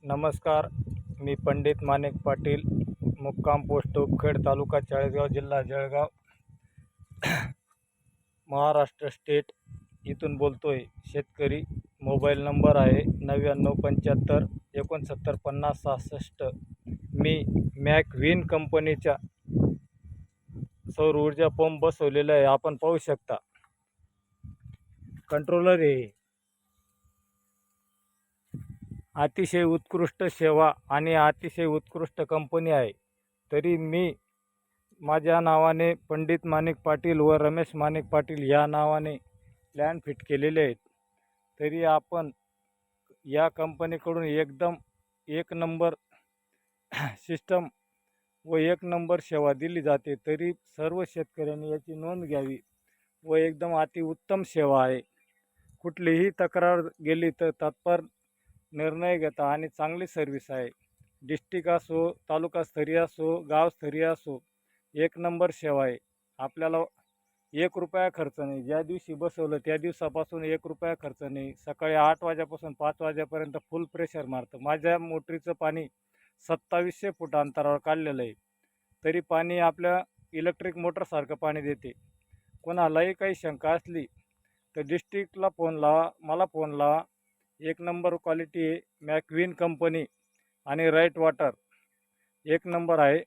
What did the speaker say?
नमस्कार. मी पंडित माणिक पाटील, मुक्काम पोस्ट उखखेड, तालुका चाळीसगाव, जिल्हा जळगाव, महाराष्ट्र स्टेट इथून बोलतोय. शेतकरी. मोबाईल नंबर आहे 9975 695066. मी मॅकव्हिन कंपनीच्या सौर ऊर्जा पंप बसवलेला आहे. आपण पाहू शकता. कंट्रोलर आहे. अतिशय उत्कृष्ट सेवा आणि अतिशय उत्कृष्ट कंपनी आहे. तरी मी माझ्या नावाने पंडित माणिक पाटील व रमेश माणिक पाटील या नावाने प्लॅन फिट केलेले आहेत. तरी आपण या कंपनीकडून एकदम एक नंबर सिस्टम व एक नंबर सेवा दिली जाते. तरी सर्व शेतकऱ्यांनी याची नोंद घ्यावी व एकदम अतिउत्तम सेवा आहे. कुठलीही तक्रार गेली तर तत्पर निर्णय घेता आणि चांगली सर्व्हिस आहे. डिस्ट्रिक्ट असो, तालुकास्तरीय असो, गावस्तरीय असो, एक नंबर सेवा आहे. आपल्याला 1 रुपया खर्च नाही. ज्या दिवशी बसवलं त्या दिवसापासून 1 रुपया खर्च नाही. सकाळी 8 वाजेपासून 5 वाजेपर्यंत फुल प्रेशर मारतं. माझ्या मोटरीचं पाणी 2700 फूट अंतरावर काढलेलं आहे. तरी पाणी आपल्या इलेक्ट्रिक मोटरसारखं पाणी देते. कोणालाही काही शंका असली तर डिस्ट्रिक्टला फोन लावा, मला फोन लावा. एक नंबर क्वालिटी आहे. मॅकव्हिन कंपनी आणि राईट वॉटर एक नंबर आहे.